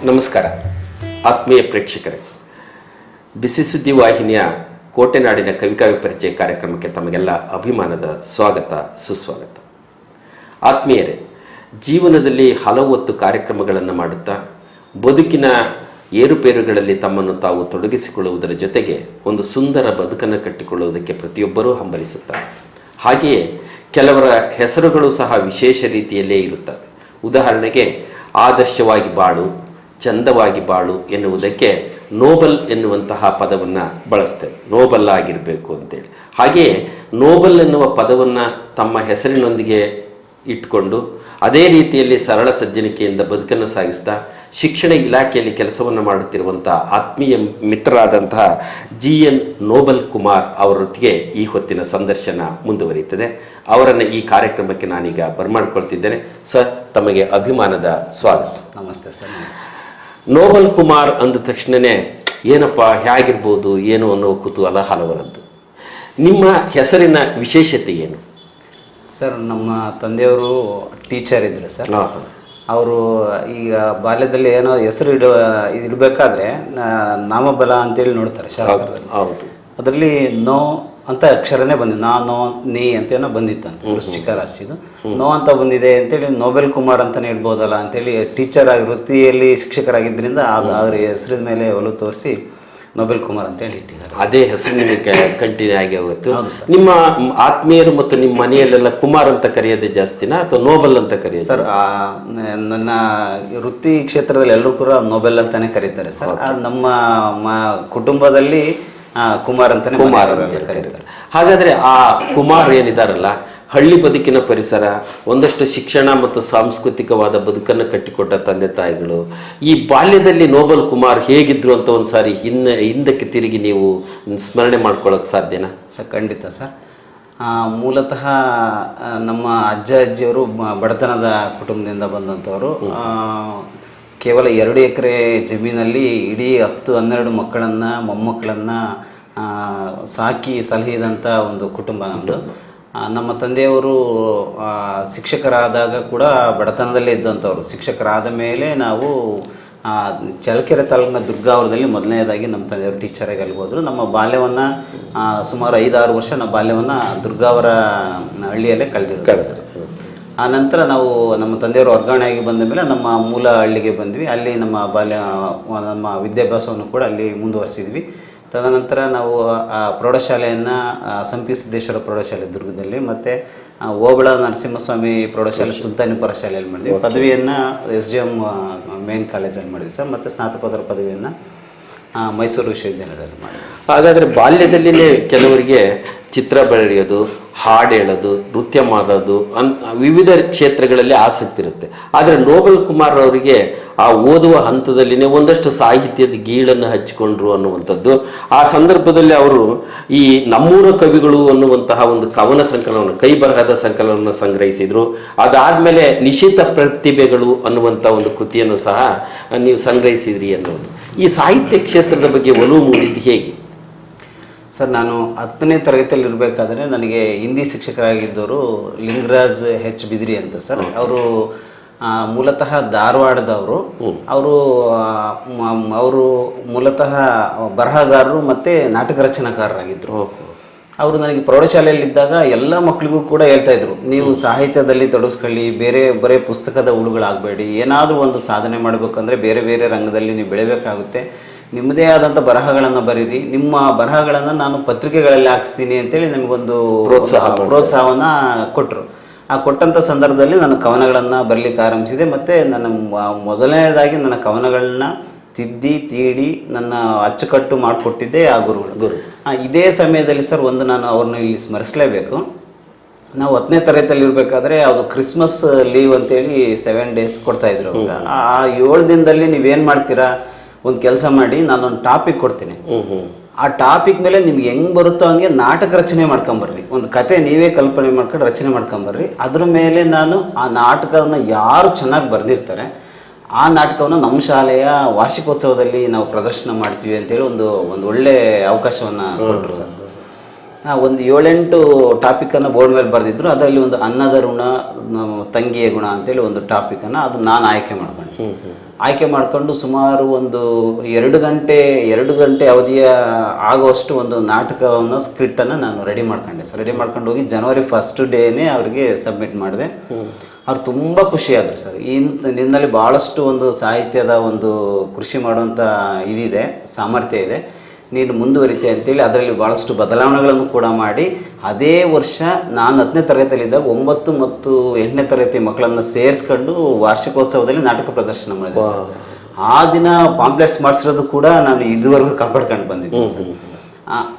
ನಮಸ್ಕಾರ ಆತ್ಮೀಯ ಪ್ರೇಕ್ಷಕರೇ, ಬಿಸಿ ಸುದ್ದಿ ವಾಹಿನಿಯ ಕೋಟೆನಾಡಿನ ಕವಿಕಾವ್ಯ ಪರಿಚಯ ಕಾರ್ಯಕ್ರಮಕ್ಕೆ ತಮಗೆಲ್ಲ ಅಭಿಮಾನದ ಸ್ವಾಗತ ಸುಸ್ವಾಗತ. ಆತ್ಮೀಯರೇ, ಜೀವನದಲ್ಲಿ ಹಲವು ಹೊತ್ತು ಕಾರ್ಯಕ್ರಮಗಳನ್ನು ಮಾಡುತ್ತಾ ಬದುಕಿನ ಏರುಪೇರುಗಳಲ್ಲಿ ತಮ್ಮನ್ನು ತಾವು ತೊಡಗಿಸಿಕೊಳ್ಳುವುದರ ಜೊತೆಗೆ ಒಂದು ಸುಂದರ ಬದುಕನ್ನು ಕಟ್ಟಿಕೊಳ್ಳುವುದಕ್ಕೆ ಪ್ರತಿಯೊಬ್ಬರೂ ಹಂಬಲಿಸುತ್ತಾರೆ. ಹಾಗೆಯೇ ಕೆಲವರ ಹೆಸರುಗಳು ಸಹ ವಿಶೇಷ ರೀತಿಯಲ್ಲೇ ಇರುತ್ತವೆ. ಉದಾಹರಣೆಗೆ ಆದರ್ಶವಾಗಿ ಬಾಳು, ಚಂದವಾಗಿ ಬಾಳು ಎನ್ನುವುದಕ್ಕೆ ನೋಬಲ್ ಎನ್ನುವಂತಹ ಪದವನ್ನು ಬಳಸ್ತೇವೆ. ನೋಬಲ್ ಆಗಿರಬೇಕು ಅಂತೇಳಿ. ಹಾಗೆಯೇ ನೋಬಲ್ ಎನ್ನುವ ಪದವನ್ನು ತಮ್ಮ ಹೆಸರಿನೊಂದಿಗೆ ಇಟ್ಕೊಂಡು ಅದೇ ರೀತಿಯಲ್ಲಿ ಸರಳ ಸಜ್ಜನಿಕೆಯಿಂದ ಬದುಕನ್ನು ಸಾಗಿಸ್ತಾ ಶಿಕ್ಷಣ ಇಲಾಖೆಯಲ್ಲಿ ಕೆಲಸವನ್ನು ಮಾಡುತ್ತಿರುವಂಥ ಆತ್ಮೀಯ ಮಿತ್ರರಾದಂತಹ GN ನೋಬಲ್ ಕುಮಾರ್ ಅವರೊಟ್ಟಿಗೆ ಈ ಹೊತ್ತಿನ ಸಂದರ್ಶನ ಮುಂದುವರಿಯುತ್ತದೆ. ಅವರನ್ನು ಈ ಕಾರ್ಯಕ್ರಮಕ್ಕೆ ನಾನೀಗ ಬರಮಾಡಿಕೊಳ್ತಿದ್ದೇನೆ. ಸರ್, ತಮಗೆ ಅಭಿಮಾನದ ಸ್ವಾಗತ. ನಮಸ್ತೆ ಸರ್. ನೋಬಲ್ ಕುಮಾರ್ ಅಂದ ತಕ್ಷಣವೇ ಏನಪ್ಪ ಹೇಗಿರ್ಬೋದು ಏನು ಅನ್ನೋ ಕುತೂಹಲ ಹಲವರದ್ದು. ನಿಮ್ಮ ಹೆಸರಿನ ವಿಶೇಷತೆ ಏನು? ಸರ್, ನಮ್ಮ ತಂದೆಯವರು ಟೀಚರ್ ಇದ್ರು ಸರ್. ಅವರು ಈಗ ಬಾಲ್ಯದಲ್ಲಿ ಏನೋ ಹೆಸರು ಇಡಬೇಕಾದ್ರೆ ನಾಮಬಲ ಅಂತೇಳಿ ನೋಡ್ತಾರೆ ಶಾಸ್ತ್ರದಲ್ಲಿ. ಹೌದು. ಅದರಲ್ಲಿ ನೋ ಅಂತ ಅಕ್ಷರನೇ ಬಂದಿದೆ. ನೋ ನೀ ಅಂತೇನೋ ಬಂದಿತ್ತಂತ. ವೃಶ್ಚಿಕ ರಾಶಿದು ನೋ ಅಂತ ಬಂದಿದೆ ಅಂತೇಳಿ ನೋಬೆಲ್ ಕುಮಾರ್ ಅಂತಾನೆ ಇಡ್ಬೋದಲ್ಲ ಅಂತೇಳಿ ಟೀಚರ್ ಆಗಿ ವೃತ್ತಿಯಲ್ಲಿ ಶಿಕ್ಷಕರಾಗಿದ್ದರಿಂದ ಅದ್ರ ಹೆಸರಿನ ಮೇಲೆ ಒಲವು ತೋರಿಸಿ ನೋಬೆಲ್ ಕುಮಾರ್ ಅಂತೇಳಿ ಇಟ್ಟಿದ್ದಾರೆ. ಅದೇ ಹೆಸರು ನಿಮಗೆ ಕಂಟಿನ್ಯೂ ಆಗಿ ಹೋಗುತ್ತೆ. ನಿಮ್ಮ ಆತ್ಮೀಯರು ಮತ್ತು ನಿಮ್ಮ ಮನೆಯಲ್ಲೆಲ್ಲ ಕುಮಾರ್ ಅಂತ ಕರೆಯೋದೇ ಜಾಸ್ತಿನಾ ಅಥವಾ ನೋಬೆಲ್ ಅಂತ ಕರೆಯೋದು? ಸರ್, ನನ್ನ ವೃತ್ತಿ ಕ್ಷೇತ್ರದಲ್ಲಿ ಎಲ್ಲರೂ ಕೂಡ ನೋಬೆಲ್ ಅಂತಾನೆ ಕರೀತಾರೆ ಸರ್. ನಮ್ಮ ಕುಟುಂಬದಲ್ಲಿ ಕುಮಾರ್ ಅಂತಾನೆ ಕರೀತಾರೆ. ಹಾಗಾದ್ರೆ ಆ ಕುಮಾರ್ ಏನಿದಾರಲ್ಲ, ಹಳ್ಳಿ ಬದುಕಿನ ಪರಿಸರ, ಒಂದಷ್ಟು ಶಿಕ್ಷಣ ಮತ್ತು ಸಾಂಸ್ಕೃತಿಕವಾದ ಬದುಕನ್ನು ಕಟ್ಟಿಕೊಟ್ಟ ತಂದೆ ತಾಯಿಗಳು, ಈ ಬಾಲ್ಯದಲ್ಲಿ ನೋಬಲ್ ಕುಮಾರ್ ಹೇಗಿದ್ರು ಅಂತ ಒಂದ್ಸಾರಿ ಹಿಂದಕ್ಕೆ ತಿರುಗಿ ನೀವು ಸ್ಮರಣೆ ಮಾಡ್ಕೊಳ್ಳೋಕೆ ಸಾಧ್ಯನಾ? ಸರ್, ಖಂಡಿತ ಸರ್. ಮೂಲತಃ ನಮ್ಮ ಅಜ್ಜ ಅಜ್ಜಿಯವರು ಬಡತನದ ಕುಟುಂಬದಿಂದ ಬಂದಂಥವರು. ಕೇವಲ 2 ಎಕರೆ ಜಮೀನಲ್ಲಿ ಇಡೀ 10-12 ಮಕ್ಕಳನ್ನು ಮೊಮ್ಮಕ್ಕಳನ್ನು ಸಾಕಿ ಸಲಹಿದಂಥ ಒಂದು ಕುಟುಂಬ ನಮ್ಮದು. ನಮ್ಮ ತಂದೆಯವರು ಶಿಕ್ಷಕರಾದಾಗ ಕೂಡ ಬಡತನದಲ್ಲೇ ಇದ್ದಂಥವ್ರು. ಶಿಕ್ಷಕರಾದ ಮೇಲೆ ನಾವು ಚಳ್ಳಕೆರೆ ತಾಲೂಕಿನ ದುರ್ಗಾವರದಲ್ಲಿ ಮೊದಲನೇದಾಗಿ ನಮ್ಮ ತಂದೆಯವರು ಟೀಚರಾಗಿ ಅಲ್ಲಿ ಹೋದರು. ನಮ್ಮ ಬಾಲ್ಯವನ್ನು ಸುಮಾರು 5-6 ವರ್ಷ ನಮ್ಮ ಬಾಲ್ಯವನ್ನು ದುರ್ಗಾವರ ಹಳ್ಳಿಯಲ್ಲೇ ಕಳೆದಿರ್ತಾರೆ ಸರ್. ಆ ನಂತರ ನಾವು ನಮ್ಮ ತಂದೆಯವರು ವರ್ಗಾವಣೆಯಾಗಿ ಬಂದ ಮೇಲೆ ನಮ್ಮ ಮೂಲ ಹಳ್ಳಿಗೆ ಬಂದ್ವಿ. ಅಲ್ಲಿ ನಮ್ಮ ವಿದ್ಯಾಭ್ಯಾಸವನ್ನು ಕೂಡ ಅಲ್ಲಿ ಮುಂದುವರಿಸಿದ್ವಿ. ತದನಂತರ ನಾವು ಪ್ರೌಢಶಾಲೆಯನ್ನು ಸಂಪಿ ಸಿದ್ದೇಶ್ವರ ಪ್ರೌಢಶಾಲೆ ದುರ್ಗದಲ್ಲಿ, ಮತ್ತು ಓಬಳ ನರಸಿಂಹಸ್ವಾಮಿ ಪ್ರೌಢಶಾಲೆ ಸುಲ್ತಾನಿಪುರ ಶಾಲೆಯಲ್ಲಿ ಮಾಡಿದ್ವಿ. ಪದವಿಯನ್ನು SGM ಮೇನ್ ಕಾಲೇಜಲ್ಲಿ ಮಾಡಿದ್ವಿ ಸರ್. ಮತ್ತು ಸ್ನಾತಕೋತ್ತರ ಪದವಿಯನ್ನು ಮೈಸೂರು ವಿಶ್ವವಿದ್ಯಾಲಯದಲ್ಲಿ ಮಾಡಿದ್ವಿ. ಹಾಗಾದರೆ ಬಾಲ್ಯದಲ್ಲಿನೇ ಕೆಲವರಿಗೆ ಚಿತ್ರ ಬರೆಯೋದು, ಹಾಡು ಹೇಳೋದು, ನೃತ್ಯ ಮಾಡೋದು ವಿವಿಧ ಕ್ಷೇತ್ರಗಳಲ್ಲಿ ಆಸಕ್ತಿ ಇರುತ್ತೆ. ಆದರೆ ನೋಬೆಲ್ ಕುಮಾರ್ ಅವರಿಗೆ ಆ ಓದುವ ಹಂತದಲ್ಲಿನೇ ಒಂದಷ್ಟು ಸಾಹಿತ್ಯದ ಗೀಳನ್ನು ಹಚ್ಚಿಕೊಂಡ್ರು ಅನ್ನುವಂಥದ್ದು. ಆ ಸಂದರ್ಭದಲ್ಲಿ ಅವರು ಈ ನಮ್ಮೂರ ಕವಿಗಳು ಅನ್ನುವಂತಹ ಒಂದು ಕವನ ಸಂಕಲನವನ್ನು, ಕೈ ಬರಹದ ಸಂಕಲನವನ್ನು ಸಂಗ್ರಹಿಸಿದರು. ಅದಾದಮೇಲೆ ನಿಶಿತ ಪ್ರತಿಭೆಗಳು ಅನ್ನುವಂಥ ಒಂದು ಕೃತಿಯನ್ನು ಸಹ ನೀವು ಸಂಗ್ರಹಿಸಿದ್ರಿ ಅನ್ನೋದು. ಈ ಸಾಹಿತ್ಯ ಕ್ಷೇತ್ರದ ಬಗ್ಗೆ ಒಲವು ಮೂಡಿದ್ದು ಹೇಗೆ? ಸರ್, ನಾನು 10ನೇ ತರಗತಿಯಲ್ಲಿ ಇರಬೇಕಾದ್ರೆ ನನಗೆ ಹಿಂದಿ ಶಿಕ್ಷಕರಾಗಿದ್ದವರು ಲಿಂಗರಾಜ್ H ಬಿದ್ರಿ ಅಂತ ಸರ್. ಅವರು ಮೂಲತಃ ಧಾರವಾಡದವರು. ಅವರು ಮೂಲತಃ ಬರಹಗಾರರು ಮತ್ತು ನಾಟಕ ರಚನಾಕಾರರಾಗಿದ್ದರು. ಅವರು ನನಗೆ ಪ್ರೌಢಶಾಲೆಯಲ್ಲಿದ್ದಾಗ ಎಲ್ಲ ಮಕ್ಕಳಿಗೂ ಕೂಡ ಹೇಳ್ತಾಯಿದ್ರು, ನೀವು ಸಾಹಿತ್ಯದಲ್ಲಿ ತೊಡಗಿಸ್ಕೊಳ್ಳಿ, ಬರೇ ಪುಸ್ತಕದ ಹುಳುಗಳಾಗಬೇಡಿ, ಏನಾದರೂ ಒಂದು ಸಾಧನೆ ಮಾಡಬೇಕಂದ್ರೆ ಬೇರೆ ಬೇರೆ ರಂಗದಲ್ಲಿ ನೀವು ಬೆಳಿಬೇಕಾಗುತ್ತೆ, ನಿಮ್ಮದೇ ಆದಂಥ ಬರಹಗಳನ್ನು ಬರೀರಿ, ನಿಮ್ಮ ಬರಹಗಳನ್ನು ನಾನು ಪತ್ರಿಕೆಗಳಲ್ಲಿ ಹಾಕಿಸ್ತೀನಿ ಅಂತೇಳಿ ನಮಗೊಂದು ಪ್ರೋತ್ಸಾಹವನ್ನು ಕೊಟ್ಟರು. ಆ ಕೊಟ್ಟಂಥ ಸಂದರ್ಭದಲ್ಲಿ ನಾನು ಕವನಗಳನ್ನು ಬರಲಿಕ್ಕೆ ಆರಂಭಿಸಿದೆ. ಮತ್ತು ನನ್ನ ಮೊದಲನೇದಾಗಿ ನನ್ನ ಕವನಗಳನ್ನ ತಿದ್ದಿ ತೀಡಿ ನನ್ನ ಅಚ್ಚುಕಟ್ಟು ಮಾಡಿಕೊಟ್ಟಿದ್ದೆ ಆ ಗುರು. ಇದೇ ಸಮಯದಲ್ಲಿ ಸರ್ ನಾನು ಅವ್ರನ್ನ ಇಲ್ಲಿ ಸ್ಮರಿಸಲೇಬೇಕು. ನಾವು 10ನೇ ತರಗತಿಯಲ್ಲಿ ಇರಬೇಕಾದ್ರೆ ಅದು ಕ್ರಿಸ್ಮಸ್ ಲೀವ್ ಅಂತೇಳಿ 7 days ಕೊಡ್ತಾಯಿದ್ರು. ಆ 7 ದಿನದಲ್ಲಿ ನೀವೇನು ಮಾಡ್ತೀರಾ, ಒಂದು ಕೆಲಸ ಮಾಡಿ, ನಾನೊಂದು ಟಾಪಿಕ್ ಕೊಡ್ತೀನಿ, ಆ ಟಾಪಿಕ್ ಮೇಲೆ ನಿಮ್ಗೆ ಹೆಂಗೆ ಬರುತ್ತೋ ಹಂಗೆ ನಾಟಕ ರಚನೆ ಮಾಡ್ಕೊಂಬರ್ರಿ. ಒಂದು ಕತೆ ನೀವೇ ಕಲ್ಪನೆ ಮಾಡ್ಕೊಂಡು ರಚನೆ ಮಾಡ್ಕೊಂಬರ್ರಿ. ಅದ್ರ ಮೇಲೆ ನಾನು ಆ ನಾಟಕವನ್ನು ಯಾರು ಚೆನ್ನಾಗಿ ಬರೆದಿರ್ತಾರೆ ಆ ನಾಟಕವನ್ನು ನಮ್ಮ ಶಾಲೆಯ ವಾರ್ಷಿಕೋತ್ಸವದಲ್ಲಿ ನಾವು ಪ್ರದರ್ಶನ ಮಾಡ್ತೀವಿ ಅಂತೇಳಿ ಒಂದು ಒಳ್ಳೆ ಅವಕಾಶವನ್ನು ಕೊಟ್ಟರು ಸರ್. ಒಂದು 7-8 ಟಾಪಿಕನ್ನು ಬೋರ್ಡ್ ಮೇಲೆ ಬರೆದಿದ್ರು. ಅದರಲ್ಲಿ ಒಂದು ಅನ್ನದ ಋಣ, ತಂಗಿಯ ಗುಣ ಅಂತೇಳಿ ಒಂದು ಟಾಪಿಕನ್ನು ಅದು ನಾನು ಆಯ್ಕೆ ಮಾಡ್ಕೊಂಡೆ. ಆಯ್ಕೆ ಮಾಡಿಕೊಂಡು ಸುಮಾರು ಒಂದು 2 ಗಂಟೆ ಅವಧಿಯ ಆಗುವಷ್ಟು ಒಂದು ನಾಟಕವನ್ನು ಸ್ಕ್ರಿಪ್ಟನ್ನು ನಾನು ರೆಡಿ ಮಾಡ್ಕೊಂಡೆ ಸರ್. ರೆಡಿ ಮಾಡ್ಕೊಂಡು ಹೋಗಿ ಜನವರಿ 1st ಡೇನೇ ಅವ್ರಿಗೆ ಸಬ್ಮಿಟ್ ಮಾಡಿದೆ. ಅವ್ರು ತುಂಬ ಖುಷಿಯಾದರು ಸರ್. ನಿನ್ನಲ್ಲಿ ಭಾಳಷ್ಟು ಒಂದು ಸಾಹಿತ್ಯದ ಒಂದು ಕೃಷಿ ಮಾಡುವಂಥ ಇದಿದೆ, ಸಾಮರ್ಥ್ಯ ಇದೆ, ನೀನು ಮುಂದುವರಿತೆ ಅಂತೇಳಿ ಅದರಲ್ಲಿ ಭಾಳಷ್ಟು ಬದಲಾವಣೆಗಳನ್ನು ಕೂಡ ಮಾಡಿ ಅದೇ ವರ್ಷ ನಾನು 10ನೇ ತರಗತಿಯಲ್ಲಿದ್ದಾಗ 9 ಮತ್ತು 8ನೇ ತರಗತಿ ಮಕ್ಕಳನ್ನು ಸೇರಿಸ್ಕೊಂಡು ವಾರ್ಷಿಕೋತ್ಸವದಲ್ಲಿ ನಾಟಕ ಪ್ರದರ್ಶನ ಮಾಡಿದೆ ಸರ್. ಆ ದಿನ ಪಾಂಪ್ಲೆಟ್ಸ್ ಮಾಡಿಸಿರೋದು ಕೂಡ ನಾನು ಇದುವರೆಗೂ ಕಾಪಾಡ್ಕೊಂಡು ಬಂದಿದ್ದೀನಿ ಸರ್.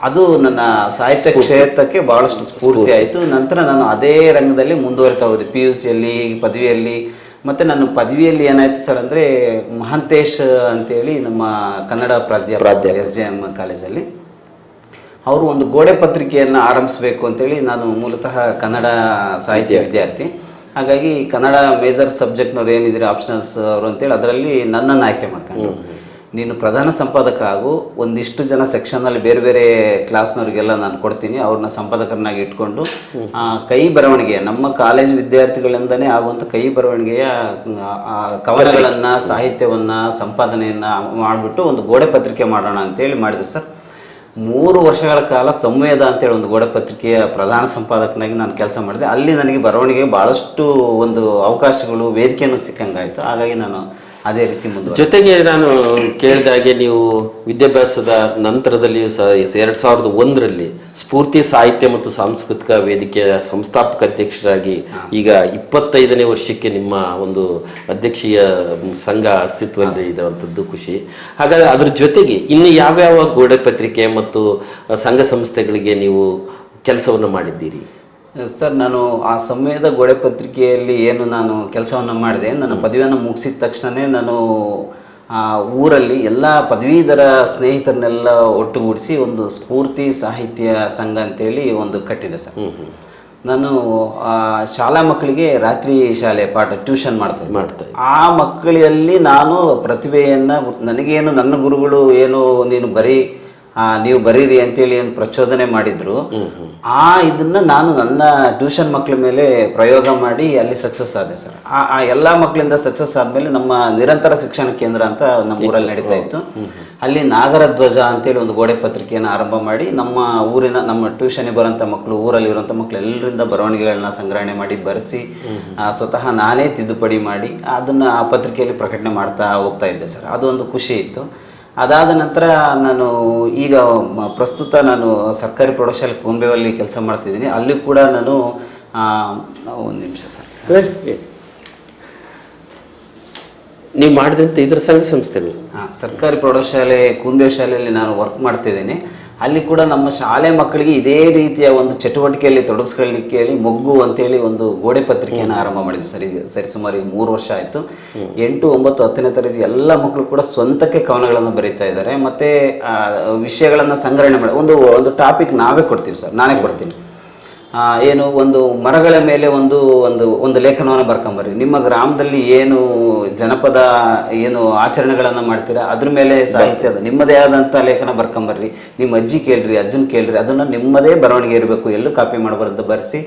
ಅದು ನನ್ನ ಸಾಹಿತ್ಯ ಕ್ಷೇತ್ರಕ್ಕೆ ಭಾಳಷ್ಟು ಸ್ಫೂರ್ತಿ ಆಯಿತು. ನಂತರ ನಾನು ಅದೇ ರಂಗದಲ್ಲಿ ಮುಂದುವರಿತಾ ಹೋದೆ, PUCಯಲ್ಲಿ, ಪದವಿಯಲ್ಲಿ. ಮತ್ತು ನನ್ನ ಪದವಿಯಲ್ಲಿ ಏನಾಯಿತು ಸರ್ ಅಂದರೆ, ಮಹಾಂತೇಶ್ ಅಂತೇಳಿ ನಮ್ಮ ಕನ್ನಡ ಪ್ರಾಧ್ಯಾಪಕ SJM ಕಾಲೇಜಲ್ಲಿ ಅವರು ಒಂದು ಗೋಡೆ ಪತ್ರಿಕೆಯನ್ನು ಆರಂಭಿಸಬೇಕು ಅಂತೇಳಿ, ನಾನು ಮೂಲತಃ ಕನ್ನಡ ಸಾಹಿತ್ಯ ವಿದ್ಯಾರ್ಥಿ, ಹಾಗಾಗಿ ಕನ್ನಡ ಮೇಜರ್ ಸಬ್ಜೆಕ್ಟ್ನವ್ರು ಏನಿದ್ರೆ ಆಪ್ಷನಲ್ಸ್ ಅವರು ಅಂತೇಳಿ ಅದರಲ್ಲಿ ನನ್ನನ್ನು ಆಯ್ಕೆ ಮಾಡ್ಕೊಂಡು, ನೀನು ಪ್ರಧಾನ ಸಂಪಾದಕ ಆಗು, ಒಂದಿಷ್ಟು ಜನ ಸೆಕ್ಷನ್ನಲ್ಲಿ ಬೇರೆ ಬೇರೆ ಕ್ಲಾಸ್ನವ್ರಿಗೆಲ್ಲ ನಾನು ಕೊಡ್ತೀನಿ, ಅವ್ರನ್ನ ಸಂಪಾದಕರನ್ನಾಗಿ ಇಟ್ಕೊಂಡು ಕೈ ಬರವಣಿಗೆ, ನಮ್ಮ ಕಾಲೇಜ್ ವಿದ್ಯಾರ್ಥಿಗಳಿಂದನೇ ಆಗುವಂಥ ಕೈ ಬರವಣಿಗೆಯ ಕವನಗಳನ್ನು, ಸಾಹಿತ್ಯವನ್ನು, ಸಂಪಾದನೆಯನ್ನು ಮಾಡಿಬಿಟ್ಟು ಒಂದು ಗೋಡೆ ಪತ್ರಿಕೆ ಮಾಡೋಣ ಅಂತೇಳಿ ಮಾಡಿದೆ ಸರ್. 3 ವರ್ಷಗಳ ಕಾಲ ಸಂವೇದ ಅಂತೇಳಿ ಒಂದು ಗೋಡೆ ಪತ್ರಿಕೆಯ ಪ್ರಧಾನ ಸಂಪಾದಕನಾಗಿ ನಾನು ಕೆಲಸ ಮಾಡಿದೆ. ಅಲ್ಲಿ ನನಗೆ ಬರವಣಿಗೆಗೆ ಭಾಳಷ್ಟು ಒಂದು ಅವಕಾಶಗಳು, ವೇದಿಕೆಯನ್ನು ಸಿಕ್ಕಂಗಾಯಿತು. ಹಾಗಾಗಿ ನಾನು ಅದೇ ರೀತಿ ಮುಂದೆ. ಜೊತೆಗೆ ನಾನು ಕೇಳಿದಾಗೆ ನೀವು ವಿದ್ಯಾಭ್ಯಾಸದ ನಂತರದಲ್ಲಿಯೂ ಸಹ 2001ರಲ್ಲಿ ಸ್ಫೂರ್ತಿ ಸಾಹಿತ್ಯ ಮತ್ತು ಸಾಂಸ್ಕೃತಿಕ ವೇದಿಕೆಯ ಸಂಸ್ಥಾಪಕ ಅಧ್ಯಕ್ಷರಾಗಿ ಈಗ 25ನೇ ವರ್ಷಕ್ಕೆ ನಿಮ್ಮ ಒಂದು ಅಧ್ಯಕ್ಷೀಯ ಸಂಘ ಅಸ್ತಿತ್ವದಲ್ಲಿ ಇರುವಂಥದ್ದು ಖುಷಿ. ಹಾಗಾದರೆ ಅದ್ರ ಜೊತೆಗೆ ಇನ್ನು ಯಾವ್ಯಾವ ಗೋಡೆ ಪತ್ರಿಕೆ ಮತ್ತು ಸಂಘ ಸಂಸ್ಥೆಗಳಿಗೆ ನೀವು ಕೆಲಸವನ್ನು ಮಾಡಿದ್ದೀರಿ? ಸರ್, ನಾನು ಆ ಸಂವೇದ ಗೋಡೆ ಪತ್ರಿಕೆಯಲ್ಲಿ ಏನು ನಾನು ಕೆಲಸವನ್ನು ಮಾಡಿದೆ, ನನ್ನ ಪದವಿಯನ್ನು ಮುಗಿಸಿದ ತಕ್ಷಣವೇ ನಾನು ಊರಲ್ಲಿ ಎಲ್ಲ ಪದವೀಧರ ಸ್ನೇಹಿತರನ್ನೆಲ್ಲ ಒಟ್ಟುಗೂಡಿಸಿ ಒಂದು ಸ್ಫೂರ್ತಿ ಸಾಹಿತ್ಯ ಸಂಘ ಅಂತೇಳಿ ಒಂದು ಕಟ್ಟಿದೆ ಸರ್. ನಾನು ಶಾಲಾ ಮಕ್ಕಳಿಗೆ ರಾತ್ರಿ ಶಾಲೆ ಪಾಠ ಟ್ಯೂಷನ್ ಮಾಡ್ತಾ ಆ ಮಕ್ಕಳಲ್ಲಿ ನಾನು ಪ್ರತಿಭೆಯನ್ನು, ನನಗೇನು ನನ್ನ ಗುರುಗಳು ಏನು ನೀವು ಬರೀರಿ ಅಂತೇಳಿ ಏನು ಪ್ರಚೋದನೆ ಮಾಡಿದ್ರು, ಇದನ್ನ ನಾನು ನನ್ನ ಟ್ಯೂಷನ್ ಮಕ್ಕಳ ಮೇಲೆ ಪ್ರಯೋಗ ಮಾಡಿ ಅಲ್ಲಿ ಸಕ್ಸಸ್ ಆದೆ ಸರ್. ಆ ಎಲ್ಲ ಮಕ್ಕಳಿಂದ ಸಕ್ಸಸ್ ಆದಮೇಲೆ ನಮ್ಮ ನಿರಂತರ ಶಿಕ್ಷಣ ಕೇಂದ್ರ ಅಂತ ನಮ್ಮ ಊರಲ್ಲಿ ನಡೀತಾ ಇತ್ತು. ಅಲ್ಲಿ ನಾಗರಧ್ವಜ ಅಂತೇಳಿ ಒಂದು ಗೋಡೆ ಪತ್ರಿಕೆಯನ್ನು ಆರಂಭ ಮಾಡಿ ನಮ್ಮ ಊರಿನ, ನಮ್ಮ ಟ್ಯೂಷನ್ಗೆ ಬರೋಂಥ ಮಕ್ಕಳು, ಊರಲ್ಲಿ ಇರುವಂಥ ಮಕ್ಕಳು ಎಲ್ಲರಿಂದ ಬರವಣಿಗೆಗಳನ್ನ ಸಂಗ್ರಹಣೆ ಮಾಡಿ ಬರೆಸಿ ಸ್ವತಃ ನಾನೇ ತಿದ್ದುಪಡಿ ಮಾಡಿ ಅದನ್ನು ಆ ಪತ್ರಿಕೆಯಲ್ಲಿ ಪ್ರಕಟಣೆ ಮಾಡ್ತಾ ಹೋಗ್ತಾ ಇದ್ದೆ ಸರ್. ಅದೊಂದು ಖುಷಿ ಇತ್ತು. ಅದಾದ ನಂತರ ನಾನು ಈಗ ಪ್ರಸ್ತುತ ನಾನು ಸರ್ಕಾರಿ ಪ್ರೌಢಶಾಲೆ ಕೂಂಬೇವಲ್ಲಿ ಕೆಲಸ ಮಾಡ್ತಿದ್ದೀನಿ. ಅಲ್ಲಿ ಕೂಡ ನಾನು ಒಂದು ನಿಮಿಷ ಸರ್, ನೀವು ಮಾಡಿದಂಥ ಇದರ ಸಂಘ ಸಂಸ್ಥೆಗಳು? ಸರ್ಕಾರಿ ಪ್ರೌಢಶಾಲೆ ಕೂಂಬೇವ ಶಾಲೆಯಲ್ಲಿ ನಾನು ವರ್ಕ್ ಮಾಡ್ತಿದ್ದೀನಿ. ಅಲ್ಲಿ ಕೂಡ ನಮ್ಮ ಶಾಲೆ ಮಕ್ಕಳಿಗೆ ಇದೇ ರೀತಿಯ ಒಂದು ಚಟುವಟಿಕೆಯಲ್ಲಿ ತೊಡಗಿಸ್ಕೊಳ್ಳಿಕ್ಕೆ ಹೇಳಿ ಮೊಗ್ಗು ಅಂತೇಳಿ ಒಂದು ಗೋಡೆ ಪತ್ರಿಕೆಯನ್ನು ಆರಂಭ ಮಾಡಿದ್ವಿ ಸರ್. ಈಗ ಸುಮಾರು 3 ವರ್ಷ ಆಯಿತು. 8, 9, 10ನೇ ತರಗತಿ ಎಲ್ಲ ಮಕ್ಕಳು ಕೂಡ ಸ್ವಂತಕ್ಕೆ ಕವನಗಳನ್ನು ಬರೀತಾ ಇದ್ದಾರೆ. ಮತ್ತು ವಿಷಯಗಳನ್ನು ಸಂಗ್ರಹಣೆ ಮಾಡಿ ಒಂದು ಟಾಪಿಕ್ ನಾವೇ ಕೊಡ್ತೀವಿ ಸರ್, ನಾನೇ ಕೊಡ್ತೀನಿ. ಏನು ಒಂದು ಮರಗಳ ಮೇಲೆ ಒಂದು ಲೇಖನವನ್ನು ಬರ್ಕೊಂಬರ್ರಿ, ನಿಮ್ಮ ಗ್ರಾಮದಲ್ಲಿ ಏನು ಜನಪದ ಏನು ಆಚರಣೆಗಳನ್ನು ಮಾಡ್ತೀರಾ ಅದ್ರ ಮೇಲೆ ಸಾಹಿತ್ಯದ ನಿಮ್ಮದೇ ಆದಂಥ ಲೇಖನ ಬರ್ಕೊಂಬರ್ರಿ, ನಿಮ್ಮ ಅಜ್ಜಿ ಕೇಳ್ರಿ, ಅಜ್ಜನ ಕೇಳ್ರಿ, ಅದನ್ನು ನಿಮ್ಮದೇ ಬರವಣಿಗೆ ಇರಬೇಕು, ಎಲ್ಲೂ ಕಾಪಿ ಮಾಡಬಾರ್ದು ಬರೆಸಿ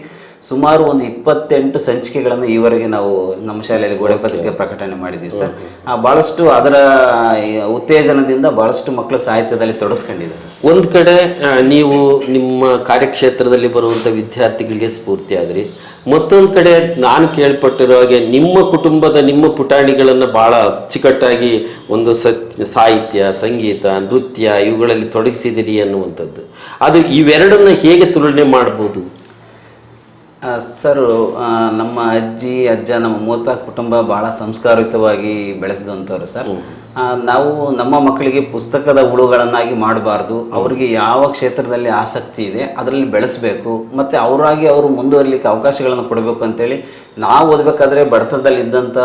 ಸುಮಾರು ಒಂದು 28 ಸಂಚಿಕೆಗಳನ್ನು ಈವರೆಗೆ ನಾವು ನಮ್ಮ ಶಾಲೆಯಲ್ಲಿ ಗೋಡೆ ಪತ್ರಿಕೆ ಪ್ರಕಟಣೆ ಮಾಡಿದ್ದೀವಿ ಸರ್. ಭಾಳಷ್ಟು ಅದರ ಉತ್ತೇಜನದಿಂದ ಭಾಳಷ್ಟು ಮಕ್ಕಳು ಸಾಹಿತ್ಯದಲ್ಲಿ ತೊಡಗಿಸ್ಕೊಂಡಿದ್ದಾರೆ. ಒಂದು ಕಡೆ ನೀವು ನಿಮ್ಮ ಕಾರ್ಯಕ್ಷೇತ್ರದಲ್ಲಿ ಬರುವಂಥ ವಿದ್ಯಾರ್ಥಿಗಳಿಗೆ ಸ್ಫೂರ್ತಿ ಆದ್ರಿ, ಮತ್ತೊಂದು ಕಡೆ ನಾನು ಕೇಳ್ಪಟ್ಟಿರೋ ಹಾಗೆ ನಿಮ್ಮ ಕುಟುಂಬದ ನಿಮ್ಮ ಪುಟಾಣಿಗಳನ್ನು ಭಾಳ ಅಚ್ಚುಕಟ್ಟಾಗಿ ಒಂದು ಸಾಹಿತ್ಯ, ಸಂಗೀತ, ನೃತ್ಯ ಇವುಗಳಲ್ಲಿ ತೊಡಗಿಸಿದಿರಿ ಅನ್ನುವಂಥದ್ದು. ಅದು ಇವೆರಡನ್ನ ಹೇಗೆ ತುಲನೆ ಮಾಡ್ಬೋದು ಸರ್? ನಮ್ಮ ಅಜ್ಜಿ ಅಜ್ಜ, ನಮ್ಮ ಮೂತ ಕುಟುಂಬ ಭಾಳ ಸಂಸ್ಕಾರಯುತವಾಗಿ ಬೆಳೆಸಿದಂಥವ್ರು ಸರ್. ನಾವು ನಮ್ಮ ಮಕ್ಕಳಿಗೆ ಪುಸ್ತಕದ ಹುಳುಗಳನ್ನಾಗಿ ಮಾಡಬಾರ್ದು, ಅವರಿಗೆ ಯಾವ ಕ್ಷೇತ್ರದಲ್ಲಿ ಆಸಕ್ತಿ ಇದೆ ಅದರಲ್ಲಿ ಬೆಳೆಸಬೇಕು, ಮತ್ತು ಅವರು ಮುಂದುವರಿಲಿಕ್ಕೆ ಅವಕಾಶಗಳನ್ನು ಕೊಡಬೇಕು ಅಂತೇಳಿ ನಾವು ಓದಬೇಕಾದ್ರೆ ಬಡತನದಲ್ಲಿ ಇದ್ದಂಥ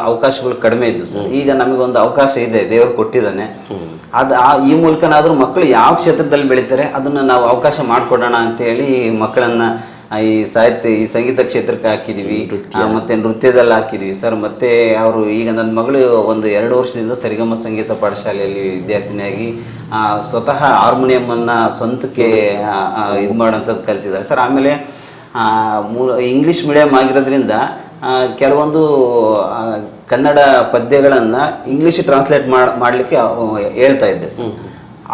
ಅವಕಾಶಗಳು ಕಡಿಮೆ ಇದ್ದು ಸರ್. ಈಗ ನಮಗೊಂದು ಅವಕಾಶ ಇದೆ, ದೇವರು ಕೊಟ್ಟಿದ್ದಾನೆ. ಈ ಮೂಲಕನಾದರೂ ಮಕ್ಕಳು ಯಾವ ಕ್ಷೇತ್ರದಲ್ಲಿ ಬೆಳೀತಾರೆ ಅದನ್ನು ನಾವು ಅವಕಾಶ ಮಾಡಿಕೊಡೋಣ ಅಂತೇಳಿ ಮಕ್ಕಳನ್ನು ಈ ಸಾಹಿತ್ಯ, ಈ ಸಂಗೀತ ಕ್ಷೇತ್ರಕ್ಕೆ ಹಾಕಿದ್ದೀವಿ, ಮತ್ತು ನೃತ್ಯದಲ್ಲಿ ಹಾಕಿದ್ದೀವಿ ಸರ್. ಮತ್ತು ಅವರು ಈಗ ನನ್ನ ಮಗಳು ಒಂದು 2 ವರ್ಷದಿಂದ ಸರಿಗಮ ಸಂಗೀತ ಪಾಠಶಾಲೆಯಲ್ಲಿ ವಿದ್ಯಾರ್ಥಿನಿಯಾಗಿ ಸ್ವತಃ ಹಾರ್ಮೋನಿಯಮನ್ನು ಸ್ವಂತಕ್ಕೆ ಇದು ಮಾಡೋಂಥದ್ದು ಕಲ್ತಿದ್ದಾರೆ ಸರ್. ಆಮೇಲೆ ಇಂಗ್ಲೀಷ್ ಮೀಡಿಯಮ್ ಆಗಿರೋದ್ರಿಂದ ಕೆಲವೊಂದು ಕನ್ನಡ ಪದ್ಯಗಳನ್ನು ಇಂಗ್ಲೀಷ್ ಟ್ರಾನ್ಸ್ಲೇಟ್ ಮಾಡಲಿಕ್ಕೆ ಹೇಳ್ತಾ ಇದ್ದೆ ಸರ್.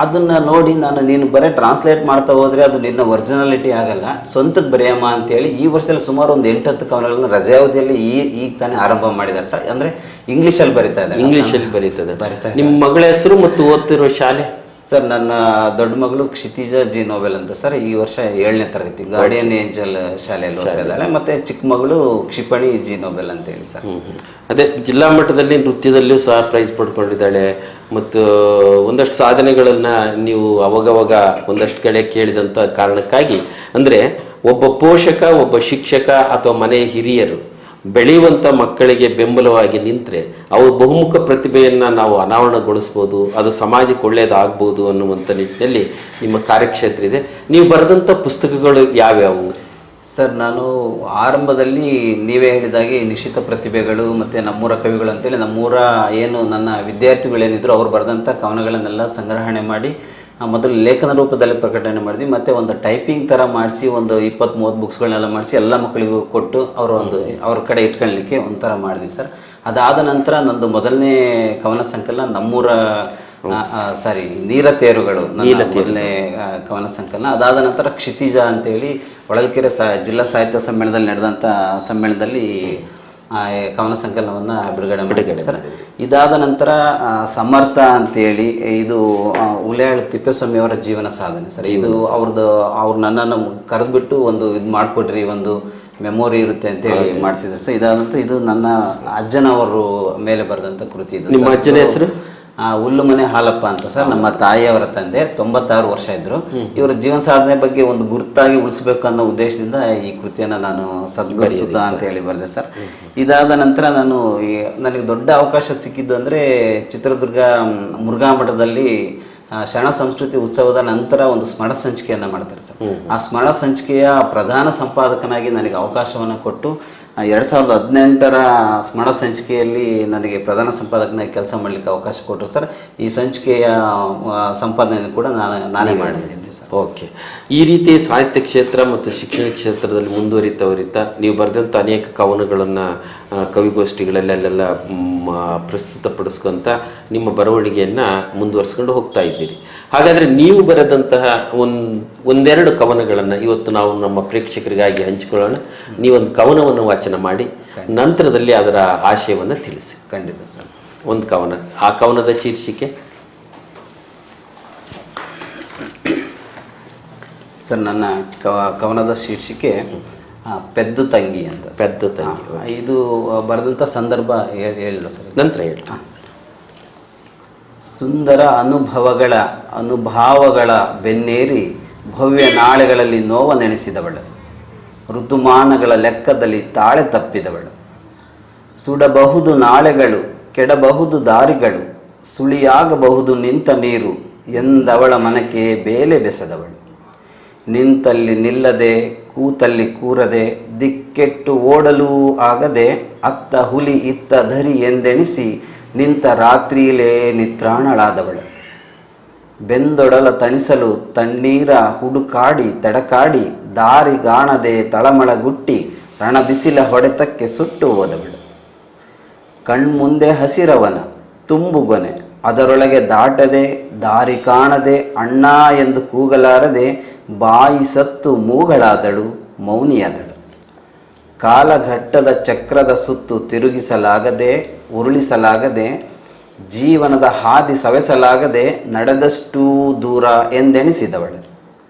ಅದನ್ನು ನೋಡಿ ನೀನು ಬರೀ ಟ್ರಾನ್ಸ್ಲೇಟ್ ಮಾಡ್ತಾ ಹೋದರೆ ಅದು ನಿನ್ನ ಒರಿಜಿನಾಲಿಟಿ ಆಗಲ್ಲ, ಸ್ವಂತಕ್ಕೆ ಬರೆಯಮ್ಮ ಅಂತೇಳಿ ಈ ವರ್ಷದಲ್ಲಿ ಸುಮಾರು ಒಂದು 8-10 ಕವನಗಳನ್ನು ರಜೆ ಅವಧಿಯಲ್ಲಿ ಈಗ ತಾನೇ ಆರಂಭ ಮಾಡಿದ್ದಾರೆ ಸರ್. ಅಂದರೆ ಇಂಗ್ಲೀಷಲ್ಲಿ ಬರಿತಾ ಇದ್ದಾರೆ. ಇಂಗ್ಲೀಷಲ್ಲಿ ಬರೀತದೆ. ನಿಮ್ಮ ಮಗಳ ಹೆಸರು ಮತ್ತು ಓದ್ತಿರೋ ಶಾಲೆ? ಸರ್ ನನ್ನ ದೊಡ್ಡ ಮಗಳು ಕ್ಷಿತಿಜ ಜಿ ನೋಬೆಲ್ ಅಂತ ಸರ್, ಈ ವರ್ಷ 7ನೇ ತರಗತಿ ಗಾರ್ಡಿಯನ್ ಏಂಜಲ್ ಶಾಲೆಯಲ್ಲಿ ಓದ್ತಾ ಇದ್ದಾಳೆ. ಮತ್ತೆ ಚಿಕ್ಕ ಮಗಳು ಕ್ಷಿಪಣಿ ಜಿ ನೋಬೆಲ್ ಅಂತ ಹೇಳಿ ಸರ್. ಅದೇ ಜಿಲ್ಲಾ ಮಟ್ಟದಲ್ಲಿ ನೃತ್ಯದಲ್ಲಿಯೂ ಸಹ ಪ್ರೈಸ್ ಪಡ್ಕೊಂಡಿದ್ದಾಳೆ. ಮತ್ತು ಒಂದಷ್ಟು ಸಾಧನೆಗಳನ್ನು ನೀವು ಅವಾಗವಾಗ ಒಂದಷ್ಟು ಕಡೆ ಕೇಳಿದಂಥ ಕಾರಣಕ್ಕಾಗಿ, ಅಂದರೆ ಒಬ್ಬ ಪೋಷಕ, ಒಬ್ಬ ಶಿಕ್ಷಕ ಅಥವಾ ಮನೆಯ ಹಿರಿಯರು ಬೆಳೆಯುವಂಥ ಮಕ್ಕಳಿಗೆ ಬೆಂಬಲವಾಗಿ ನಿಂತರೆ ಅವ್ರ ಬಹುಮುಖ ಪ್ರತಿಭೆಯನ್ನು ನಾವು ಅನಾವರಣಗೊಳಿಸ್ಬೋದು, ಅದು ಸಮಾಜಕ್ಕೆ ಒಳ್ಳೆಯದಾಗ್ಬೋದು ಅನ್ನುವಂಥ ನಿಟ್ಟಿನಲ್ಲಿ ನಿಮ್ಮ ಕಾರ್ಯಕ್ಷೇತ್ರ ಇದೆ. ನೀವು ಬರೆದಂಥ ಪುಸ್ತಕಗಳು ಯಾವ್ಯಾವು? ಸರ್ ನಾನು ಆರಂಭದಲ್ಲಿ ನೀವೇ ಹೇಳಿದಾಗೆ ನಿಶ್ಚಿತ ಪ್ರತಿಭೆಗಳು ಮತ್ತು ನಮ್ಮೂರ ಕವಿಗಳು ಅಂತೇಳಿ ನಮ್ಮೂರ ಏನು ನನ್ನ ವಿದ್ಯಾರ್ಥಿಗಳೇನಿದ್ರು ಅವ್ರು ಬರೆದಂಥ ಕವನಗಳನ್ನೆಲ್ಲ ಸಂಗ್ರಹಣೆ ಮಾಡಿ ಮೊದಲು ಲೇಖನ ರೂಪದಲ್ಲಿ ಪ್ರಕಟಣೆ ಮಾಡಿದ್ವಿ. ಮತ್ತು ಒಂದು ಟೈಪಿಂಗ್ ಥರ ಮಾಡಿಸಿ ಒಂದು 20-30 ಬುಕ್ಸ್ಗಳನ್ನೆಲ್ಲ ಮಾಡಿಸಿ ಎಲ್ಲ ಮಕ್ಕಳಿಗೂ ಕೊಟ್ಟು ಅವ್ರ ಕಡೆ ಇಟ್ಕೊಳ್ಳಲಿಕ್ಕೆ ಒಂಥರ ಮಾಡಿದ್ವಿ ಸರ್. ಅದಾದ ನಂತರ ನಂದು ಮೊದಲನೇ ಕವನ ಸಂಕಲನ ನಮ್ಮೂರ ನೀರ ತೇರುಗಳು ಮೊದಲನೇ ಕವನ ಸಂಕಲನ. ಅದಾದ ನಂತರ ಕ್ಷಿತಿಜ ಅಂತೇಳಿ ಹೊಳಲ್ಕೆರೆ ಜಿಲ್ಲಾ ಸಾಹಿತ್ಯ ಸಮ್ಮೇಳನದಲ್ಲಿ ನಡೆದಂಥ ಸಮ್ಮೇಳನದಲ್ಲಿ ಕವನ ಸಂಕಲನವನ್ನು ಬಿಡುಗಡೆ ಮಾಡಿದ್ದಾರೆ ಸರ್. ಇದಾದ ನಂತರ ಸಮರ್ಥ ಅಂತೇಳಿ ಇದು ಉಲೇಹಳ್ಳಿ ತಿಪ್ಪೇಸ್ವಾಮಿಯವರ ಜೀವನ ಸಾಧನೆ ಸರ್. ಇದು ಅವ್ರು ನನ್ನನ್ನು ಕರೆದುಬಿಟ್ಟು ಒಂದು ಇದು ಮಾಡಿಕೊಡ್ರಿ, ಒಂದು ಮೆಮೊರಿ ಇರುತ್ತೆ ಅಂತೇಳಿ ಮಾಡಿಸಿದ್ರು ಸರ್. ಇದಾದ ನಂತರ ಇದು ನನ್ನ ಅಜ್ಜನವರು ಮೇಲೆ ಬರೆದಂಥ ಕೃತಿ. ಇದು ನಿಮ್ಮ ಅಜ್ಜನ ಹೆಸರು? ಹುಲ್ಲುಮನೆ ಹಾಲಪ್ಪ ಅಂತ ಸರ್. ನಮ್ಮ ತಾಯಿಯವರ ತಂದೆ 96 ವರ್ಷ ಇದ್ರು. ಇವರ ಜೀವನ ಸಾಧನೆ ಬಗ್ಗೆ ಒಂದು ಗುರುತಾಗಿ ಉಳಿಸ್ಬೇಕು ಅನ್ನೋ ಉದ್ದೇಶದಿಂದ ಈ ಕೃತಿಯನ್ನು ನಾನು ಸದ್ಗುರುಸುತ್ತ ಅಂತ ಹೇಳಿ ಬರೆದೆ ಸರ್. ಇದಾದ ನಂತರ ನನಗೆ ದೊಡ್ಡ ಅವಕಾಶ ಸಿಕ್ಕಿದ್ದು ಅಂದರೆ ಚಿತ್ರದುರ್ಗ ಮುರುಘಾ ಮಠದಲ್ಲಿ ಶರಣ ಸಂಸ್ಕೃತಿ ಉತ್ಸವದ ನಂತರ ಒಂದು ಸ್ಮರಣ ಸಂಚಿಕೆಯನ್ನು ಮಾಡ್ತಾರೆ ಸರ್. ಆ ಸ್ಮರಣ ಸಂಚಿಕೆಯ ಪ್ರಧಾನ ಸಂಪಾದಕನಾಗಿ ನನಗೆ ಅವಕಾಶವನ್ನು ಕೊಟ್ಟು 2018ರ ಸ್ಮರಣ ಸಂಚಿಕೆಯಲ್ಲಿ ನನಗೆ ಪ್ರಧಾನ ಸಂಪಾದಕನಾಗಿ ಕೆಲಸ ಮಾಡಲಿಕ್ಕೆ ಅವಕಾಶ ಕೊಟ್ಟರು ಸರ್. ಈ ಸಂಚಿಕೆಯ ಸಂಪಾದನೆ ಕೂಡ ನಾನೇ ಮಾಡಿದ್ದೀನಿ ಸರ್. ಓಕೆ. ಈ ರೀತಿ ಸಾಹಿತ್ಯ ಕ್ಷೇತ್ರ ಮತ್ತು ಶಿಕ್ಷಣ ಕ್ಷೇತ್ರದಲ್ಲಿ ಮುಂದುವರಿತಾ ನೀವು ಬರೆದಂಥ ಅನೇಕ ಕವನಗಳನ್ನು ಕವಿಗೋಷ್ಠಿಗಳಲ್ಲೆಲ್ಲ ಪ್ರಸ್ತುತಪಡಿಸ್ಕೊಂತ ನಿಮ್ಮ ಬರವಣಿಗೆಯನ್ನು ಮುಂದುವರಿಸ್ಕೊಂಡು ಹೋಗ್ತಾ ಇದ್ದೀರಿ. ಹಾಗಾದರೆ ನೀವು ಬರೆದಂತಹ ಒಂದೆರಡು ಕವನಗಳನ್ನು ಇವತ್ತು ನಾವು ನಮ್ಮ ಪ್ರೇಕ್ಷಕರಿಗಾಗಿ ಹಂಚಿಕೊಳ್ಳೋಣ. ನೀವೊಂದು ಕವನವನ್ನು ವಾಚನ ಮಾಡಿ ನಂತರದಲ್ಲಿ ಅದರ ಆಶಯವನ್ನು ತಿಳಿಸಿ. ಖಂಡಿತ ಸರ್. ಒಂದು ಕವನ, ಆ ಕವನದ ಶೀರ್ಷಿಕೆ? ಸರ್ ನನ್ನ ಕವನದ ಶೀರ್ಷಿಕೆ ಪೆದ್ದು ತಂಗಿ ಅಂತ. ಪೆದ್ದು ತಂಗಿ. ಇದು ಬರೆದಂಥ ಸಂದರ್ಭ ಹೇಳಿಲ್ಲ ಸರ್, ನಂತರ ಹೇಳಿ. ಸುಂದರ ಅನುಭಾವಗಳ ಬೆನ್ನೇರಿ ಭವ್ಯ ನಾಳೆಗಳಲ್ಲಿ ನೋವ ನೆನೆಸಿದವಳು, ಋತುಮಾನಗಳ ಲೆಕ್ಕದಲ್ಲಿ ತಾಳೆ ತಪ್ಪಿದವಳು, ಸುಡಬಹುದು ನಾಳೆಗಳು, ಕೆಡಬಹುದು ದಾರಿಗಳು, ಸುಳಿಯಾಗಬಹುದು ನಿಂತ ನೀರು ಎಂದವಳ ಮನಕ್ಕೆ ಬೇಲೆ ಬೆಸೆದವಳು, ನಿಂತಲ್ಲಿ ನಿಲ್ಲದೆ ಕೂತಲ್ಲಿ ಕೂರದೆ ದಿಕ್ಕೆಟ್ಟು ಓಡಲೂ ಆಗದೆ ಅತ್ತ ಹುಲಿ ಇತ್ತ ಧರಿ ಎಂದೆಣಿಸಿ ನಿಂತ ರಾತ್ರಿಯಲೇ ನಿತ್ರಾಣಳಾದವಳು, ಬೆಂದೊಡಲ ತಣಿಸಲು ತಣ್ಣೀರ ಹುಡುಕಾಡಿ ತಡಕಾಡಿ ದಾರಿಗಾಣದೆ ತಳಮಳಗುಟ್ಟಿ ರಣ ಬಿಸಿಲ ಹೊಡೆತಕ್ಕೆ ಸುಟ್ಟು ಹೋದವಳು, ಕಣ್ಮುಂದೆ ಹಸಿರವನ ತುಂಬುಗೊನೆ ಅದರೊಳಗೆ ದಾಟದೆ ದಾರಿ ಕಾಣದೆ ಅಣ್ಣ ಎಂದು ಕೂಗಲಾರದೆ ಬಾಯಿ ಸತ್ತು ಮೂಗಳಾದಳು, ಮೌನಿಯಾದಳು, ಕಾಲಘಟ್ಟದ ಚಕ್ರದ ಸುತ್ತು ತಿರುಗಿಸಲಾಗದೆ ಉರುಳಿಸಲಾಗದೆ ಜೀವನದ ಹಾದಿ ಸವೆಸಲಾಗದೆ ನಡೆದಷ್ಟೂ ದೂರ ಎಂದೆಣಿಸಿದವಳು,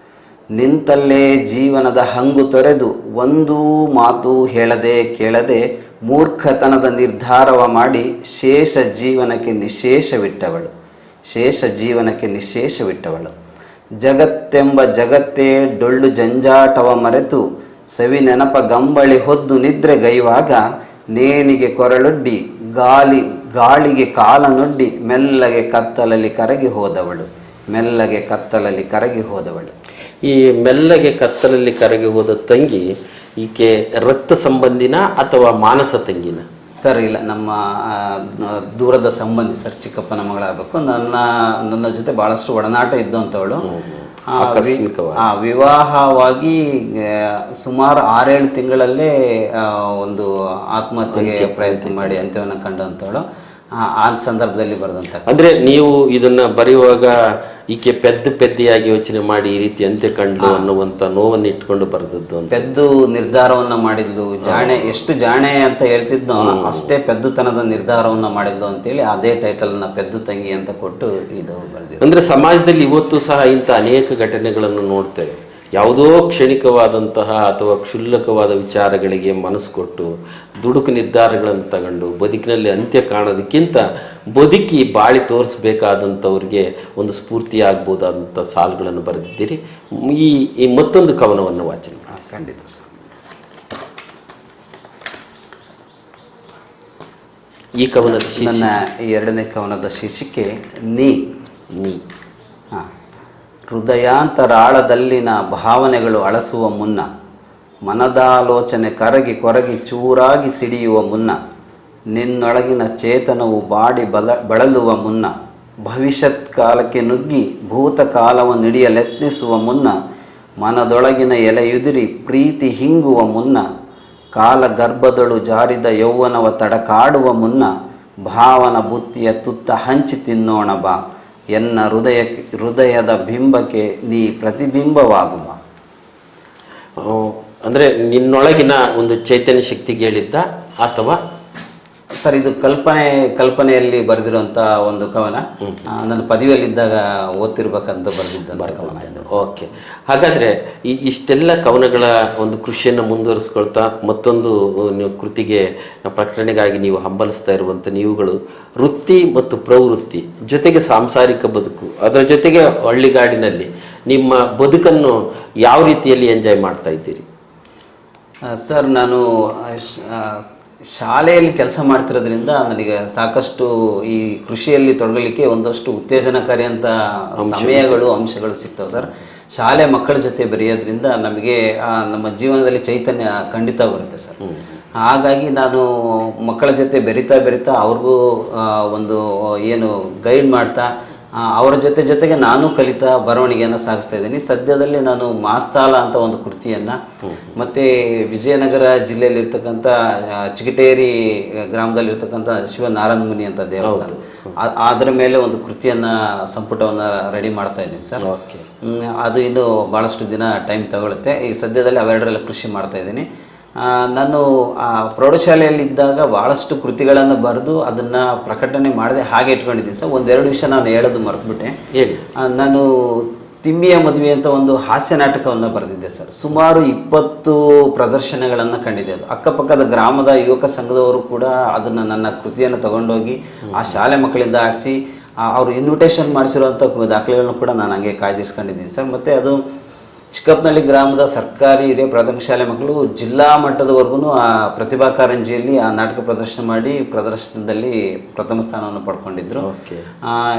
ನಿಂತಲ್ಲೇ ಜೀವನದ ಹಂಗು ತೊರೆದು ಒಂದೂ ಮಾತು ಹೇಳದೆ ಕೇಳದೆ ಮೂರ್ಖತನದ ನಿರ್ಧಾರವ ಮಾಡಿ ಶೇಷ ಜೀವನಕ್ಕೆ ನಿಶೇಷವಿಟ್ಟವಳು, ಜಗತ್ತೆಂಬ ಜಗತ್ತೇ ಡೊಳ್ಳು ಜಂಜಾಟವ ಮರೆತು ಸವಿ ನೆನಪ ಗಂಬಳಿ ಹೊದ್ದು ನಿದ್ರೆಗೈವಾಗ ನೇಣಿಗೆ ಕೊರಳೊಡ್ಡಿ ಗಾಳಿಗೆ ಕಾಲನೊಡ್ಡಿ ಮೆಲ್ಲಗೆ ಕತ್ತಲಲ್ಲಿ ಕರಗಿ ಹೋದವಳು. ಈ ಮೆಲ್ಲಗೆ ಕತ್ತಲಲ್ಲಿ ಕರಗಿ ಹೋದ ತಂಗಿ ಈಕೆ ರಕ್ತ ಸಂಬಂಧಿನ ಅಥವಾ ಮಾನಸ ತಂಗಿನ? ಸರ್ ಇಲ್ಲ, ನಮ್ಮ ದೂರದ ಸಂಬಂಧಿ ಸರ್, ಚಿಕ್ಕಪ್ಪನ ಮಗಳಾಗಬೇಕು. ನನ್ನ ಜೊತೆ ಭಾಳಷ್ಟು ಒಡನಾಟ ಇದ್ದಂಥವಳು. ಆಕಸ್ಮಿಕವಾಗಿ ವಿವಾಹವಾಗಿ ಸುಮಾರು 6-7 ತಿಂಗಳಲ್ಲೇ ಒಂದು ಆತ್ಮಹತ್ಯೆಗೆ ಪ್ರಯತ್ನ ಮಾಡಿ ಅಂತ್ಯವನ್ನು ಕಂಡಂಥವಳು ಆ ಸಂದರ್ಭದಲ್ಲಿ ಬರೆದಂಥ. ಅಂದ್ರೆ ನೀವು ಇದನ್ನ ಬರೆಯುವಾಗ ಈಕೆ ಪೆದ್ದಿಯಾಗಿ ಯೋಚನೆ ಮಾಡಿ ಈ ರೀತಿ ಅಂತ್ಯ ಕಂಡ್ಲು ಅನ್ನುವಂತ ನೋವನ್ನು ಇಟ್ಕೊಂಡು ಬರೆದದ್ದು ಅಂತ. ಪೆದ್ದು ನಿರ್ಧಾರವನ್ನ ಮಾಡಿದ್ಲು, ಜಾಣೆ, ಎಷ್ಟು ಜಾಣೆ ಅಂತ ಹೇಳ್ತಿದ್ನೋ ಅಷ್ಟೇ ಪೆದ್ದುತನದ ನಿರ್ಧಾರವನ್ನ ಮಾಡಿದ್ಲು ಅಂತೇಳಿ ಅದೇ ಟೈಟಲ್ನ ಪೆದ್ದು ತಂಗಿ ಅಂತ ಕೊಟ್ಟು ಇದು ಬರೆದಿದ್ದು. ಅಂದ್ರೆ ಸಮಾಜದಲ್ಲಿ ಇವತ್ತು ಸಹ ಇಂಥ ಅನೇಕ ಘಟನೆಗಳನ್ನು ನೋಡ್ತೇವೆ. ಯಾವುದೋ ಕ್ಷಣಿಕವಾದಂತಹ ಅಥವಾ ಕ್ಷುಲ್ಲಕವಾದ ವಿಚಾರಗಳಿಗೆ ಮನಸ್ಸು ಕೊಟ್ಟು ದುಡುಕು ನಿರ್ಧಾರಗಳನ್ನು ತಗೊಂಡು ಬದುಕಿನಲ್ಲಿ ಅಂತ್ಯ ಕಾಣೋದಕ್ಕಿಂತ ಬದುಕಿ ಬಾಳಿ ತೋರಿಸ್ಬೇಕಾದಂಥವ್ರಿಗೆ ಒಂದು ಸ್ಫೂರ್ತಿಯಾಗ್ಬೋದಾದಂಥ ಸಾಲುಗಳನ್ನು ಬರೆದಿದ್ದೀರಿ. ಈ ಮತ್ತೊಂದು ಕವನವನ್ನು ವಾಚನ ಮಾಡಿ. ಖಂಡಿತ ಸರ್. ಈ ಕವನದ ನನ್ನ 2ನೇ ಕವನದ ಶೀರ್ಷಿಕೆ ನೀ. ಹಾಂ. ಹೃದಯಾಂತರಾಳದಲ್ಲಿನ ಭಾವನೆಗಳು ಅಳಸುವ ಮುನ್ನ, ಮನದಾಲೋಚನೆ ಕರಗಿ ಕೊರಗಿ ಚೂರಾಗಿ ಸಿಡಿಯುವ ಮುನ್ನ, ನಿನ್ನೊಳಗಿನ ಚೇತನವು ಬಾಡಿ ಬಳಲುವ ಮುನ್ನ, ಭವಿಷ್ಯತ್ ಕಾಲಕ್ಕೆ ನುಗ್ಗಿ ಭೂತಕಾಲವನ್ನು ಹಿಡಿಯಲೆತ್ನಿಸುವ ಮುನ್ನ, ಮನದೊಳಗಿನ ಎಲೆಯುದಿರಿ ಪ್ರೀತಿ ಹಿಂಗುವ ಮುನ್ನ, ಕಾಲ ಗರ್ಭದೊಳು ಜಾರಿದ ಯೌವನವ ತಡಕಾಡುವ ಮುನ್ನ, ಭಾವನ ಬುತ್ತಿಯ ತುತ್ತ ಹಂಚಿ ತಿನ್ನೋಣ ಬಾ, ಎನ್ನ ಹೃದಯದ ಬಿಂಬಕ್ಕೆ ನೀ ಪ್ರತಿಬಿಂಬವಾಗುವ. ಅಂದರೆ ನಿನ್ನೊಳಗಿನ ಒಂದು ಚೈತನ್ಯ ಶಕ್ತಿಗೆ ಹೇಳಿದ್ದ ಅಥವಾ ಸರ್ ಇದು ಕಲ್ಪನೆಯಲ್ಲಿ ಬರೆದಿರುವಂಥ ಒಂದು ಕವನ. ನನ್ನ ಪದವಿಯಲ್ಲಿದ್ದಾಗ ಓದ್ತಿರ್ಬೇಕಂತ ಬರೆದಿದ್ದ ಕವನ ಇದು. ಓಕೆ, ಹಾಗಾದರೆ ಇಷ್ಟೆಲ್ಲ ಕವನಗಳ ಒಂದು ಕೃಷಿಯನ್ನು ಮುಂದುವರಿಸ್ಕೊಳ್ತಾ ಮತ್ತೊಂದು ಕೃತಿಗೆ ಪ್ರಕಟಣೆಗಾಗಿ ನೀವು ಹಂಬಲಿಸ್ತಾ ಇರುವಂಥ ನೀವುಗಳು ವೃತ್ತಿ ಮತ್ತು ಪ್ರವೃತ್ತಿ ಜೊತೆಗೆ ಸಾಂಸಾರಿಕ ಬದುಕು, ಅದರ ಜೊತೆಗೆ ಹಳ್ಳಿಗಾಡಿನಲ್ಲಿ ನಿಮ್ಮ ಬದುಕನ್ನು ಯಾವ ರೀತಿಯಲ್ಲಿ ಎಂಜಾಯ್ ಮಾಡ್ತಾ ಇದ್ದೀರಿ? ಸರ್ ನಾನು ಶಾಲೆಯಲ್ಲಿ ಕೆಲಸ ಮಾಡ್ತಿರೋದ್ರಿಂದ ನನಗೆ ಸಾಕಷ್ಟು ಈ ಕೃಷಿಯಲ್ಲಿ ತೊಡಗಲಿಕ್ಕೆ ಒಂದಷ್ಟು ಉತ್ತೇಜನಕಾರಿ ಅಂತ ಅಂಶಗಳು ಸಿಗ್ತವೆ ಸರ್. ಶಾಲೆ ಮಕ್ಕಳ ಜೊತೆ ಬೆರೆಯೋದ್ರಿಂದ ನಮಗೆ ನಮ್ಮ ಜೀವನದಲ್ಲಿ ಚೈತನ್ಯ ಖಂಡಿತ ಬರುತ್ತೆ ಸರ್. ಹಾಗಾಗಿ ನಾನು ಮಕ್ಕಳ ಜೊತೆ ಬೆರಿತಾ ಅವ್ರಿಗೂ ಒಂದು ಏನು ಗೈಡ್ ಮಾಡ್ತಾ ಅವರ ಜೊತೆಗೆ ನಾನು ಕಲಿತಾ ಬರವಣಿಗೆಯನ್ನು ಸಾಗಿಸ್ತಾ ಇದ್ದೀನಿ. ಸದ್ಯದಲ್ಲಿ ನಾನು ಮಾಸ್ತಾಲ ಅಂತ ಒಂದು ಕೃತಿಯನ್ನು ಮತ್ತು ವಿಜಯನಗರ ಜಿಲ್ಲೆಯಲ್ಲಿರ್ತಕ್ಕಂಥ ಚಿಗಟೇರಿ ಗ್ರಾಮದಲ್ಲಿರ್ತಕ್ಕಂಥ ಶಿವನಾರಾಯಣ ಮುನಿ ಅಂತ ದೇವಸ್ಥಾನ, ಅದರ ಮೇಲೆ ಒಂದು ಕೃತಿಯನ್ನು ಸಂಪುಟವನ್ನು ರೆಡಿ ಮಾಡ್ತಾ ಇದ್ದೀನಿ ಸರ್. ಅದು ಇನ್ನೂ ಭಾಳಷ್ಟು ದಿನ ಟೈಮ್ ತಗೊಳುತ್ತೆ. ಈ ಸದ್ಯದಲ್ಲಿ ಅವೆರಡರೆಲ್ಲ ಕೃಷಿ ಮಾಡ್ತಾ ಇದ್ದೀನಿ. ನಾನು ಪ್ರೌಢಶಾಲೆಯಲ್ಲಿದ್ದಾಗ ಭಾಳಷ್ಟು ಕೃತಿಗಳನ್ನು ಬರೆದು ಅದನ್ನು ಪ್ರಕಟಣೆ ಮಾಡದೆ ಹಾಗೆ ಇಟ್ಕೊಂಡಿದ್ದೀನಿ ಸರ್. 1-2 ವಿಷಯ ನಾನು ಹೇಳೋದು ಮರೆತುಬಿಟ್ಟೆ. ಹೇಳಿ. ನಾನು ತಿಮ್ಮಿಯ ಮದುವೆ ಅಂತ ಒಂದು ಹಾಸ್ಯ ನಾಟಕವನ್ನು ಬರೆದಿದ್ದೆ ಸರ್. ಸುಮಾರು 20 ಪ್ರದರ್ಶನಗಳನ್ನು ಕಂಡಿದೆ. ಅದು ಅಕ್ಕಪಕ್ಕದ ಗ್ರಾಮದ ಯುವಕ ಸಂಘದವರು ಕೂಡ ಅದನ್ನು ನನ್ನ ಕೃತಿಯನ್ನು ತಗೊಂಡೋಗಿ ಆ ಶಾಲೆ ಮಕ್ಕಳಿಂದ ಆಡಿಸಿ ಅವರು ಇನ್ವಿಟೇಷನ್ ಮಾಡಿಸಿರುವಂಥ ದಾಖಲೆಗಳನ್ನು ಕೂಡ ನಾನು ಹಂಗೆ ಕಾಯ್ದಿರಿಸ್ಕೊಂಡಿದ್ದೀನಿ ಸರ್. ಮತ್ತು ಅದು ಚಿಕ್ಕಪ್ಪನಹಳ್ಳಿ ಗ್ರಾಮದ ಸರ್ಕಾರಿ ಹಿರಿಯ ಪ್ರಾಥಮಿಕ ಶಾಲೆ ಮಕ್ಕಳು ಜಿಲ್ಲಾ ಮಟ್ಟದವರೆಗೂ ಆ ಪ್ರತಿಭಾ ಕಾರಂಜಿಯಲ್ಲಿ ಆ ನಾಟಕ ಪ್ರದರ್ಶನ ಮಾಡಿ ಪ್ರದರ್ಶನದಲ್ಲಿ ಪ್ರಥಮ ಸ್ಥಾನವನ್ನು ಪಡ್ಕೊಂಡಿದ್ರು.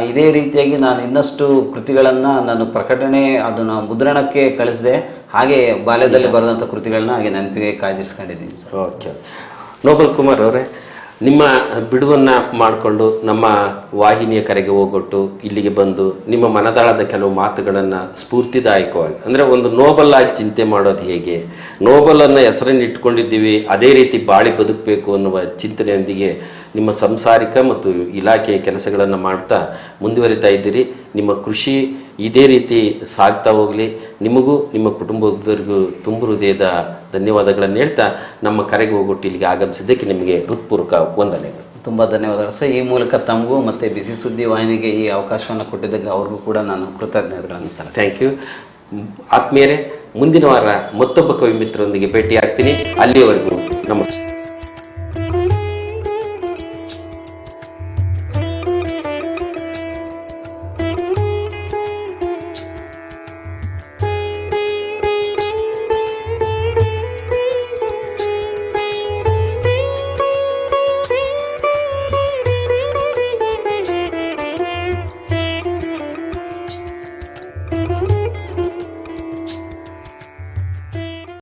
ಇದೇ ರೀತಿಯಾಗಿ ನಾನು ಇನ್ನಷ್ಟು ಕೃತಿಗಳನ್ನು ನಾನು ಪ್ರಕಟಣೆ ಅದನ್ನು ಮುದ್ರಣಕ್ಕೆ ಕಳಿಸಿದೆ. ಹಾಗೆ ಬಾಲ್ಯದಲ್ಲಿ ಬರೆದಂಥ ಕೃತಿಗಳನ್ನ ಹಾಗೆ ನೆನಪಿಗೆ ಕಾಯ್ದಿರಿಸ್ಕೊಂಡಿದ್ದೀನಿ ಸರ್. ಓಕೆ, ನೋಬಲ್ ಕುಮಾರ್ ಅವರೇ, ನಿಮ್ಮ ಬಿಡುವನ್ನು ಮಾಡಿಕೊಂಡು ನಮ್ಮ ವಾಹಿನಿಯ ಕರೆಗೆ ಹೋಗೊಟ್ಟು ಇಲ್ಲಿಗೆ ಬಂದು ನಿಮ್ಮ ಮನದಾಳದ ಕೆಲವು ಮಾತುಗಳನ್ನು ಸ್ಫೂರ್ತಿದಾಯಕವಾಗಿ, ಅಂದರೆ ಒಂದು ನೋಬಲ್ ಆಗಿ ಚಿಂತೆ ಮಾಡೋದು ಹೇಗೆ, ನೋಬಲನ್ನು ಹೆಸರನ್ನು ಇಟ್ಕೊಂಡಿದ್ದೀವಿ ಅದೇ ರೀತಿ ಬಾಳಿ ಬದುಕಬೇಕು ಅನ್ನುವ ಚಿಂತನೆಯೊಂದಿಗೆ ನಿಮ್ಮ ಸಂಸಾರಿಕ ಮತ್ತು ಇಲಾಖೆಯ ಕೆಲಸಗಳನ್ನು ಮಾಡ್ತಾ ಮುಂದುವರಿತಾ ಇದ್ದೀರಿ. ನಿಮ್ಮ ಕೃಷಿ ಇದೇ ರೀತಿ ಸಾಗ್ತಾ ಹೋಗಲಿ. ನಿಮಗೂ ನಿಮ್ಮ ಕುಟುಂಬದವರಿಗೂ ತುಂಬ ಹೃದಯದ ಧನ್ಯವಾದಗಳನ್ನು ಹೇಳ್ತಾ ನಮ್ಮ ಕರೆಗೆ ಹೋಗೊಟ್ಟು ಇಲ್ಲಿಗೆ ಆಗಮಿಸಿದ್ದಕ್ಕೆ ನಿಮಗೆ ಹೃತ್ಪೂರ್ವಕ ವಂದನೆಗಳು. ತುಂಬ ಧನ್ಯವಾದಗಳು ಸರ್. ಈ ಮೂಲಕ ತಮಗೂ ಮತ್ತು ಬಿಸಿ ಸುದ್ದಿ ವಾಹಿನಿಗೆ ಈ ಅವಕಾಶವನ್ನು ಕೊಟ್ಟಿದ್ದಕ್ಕೆ ಅವ್ರಿಗೂ ಕೂಡ ನಾನು ಕೃತಜ್ಞತೆಗಳನ್ನು ಸಲ್ಲಿಸ್ತೇನೆ. Thank you. ಆತ್ಮೀಯರೇ, ಮುಂದಿನ ವಾರ ಮತ್ತೊಬ್ಬ ಕವಿ ಮಿತ್ರರೊಂದಿಗೆ ಭೇಟಿ ಆಗ್ತೀನಿ. ಅಲ್ಲಿಯವರೆಗೂ ನಮಸ್ತೆ.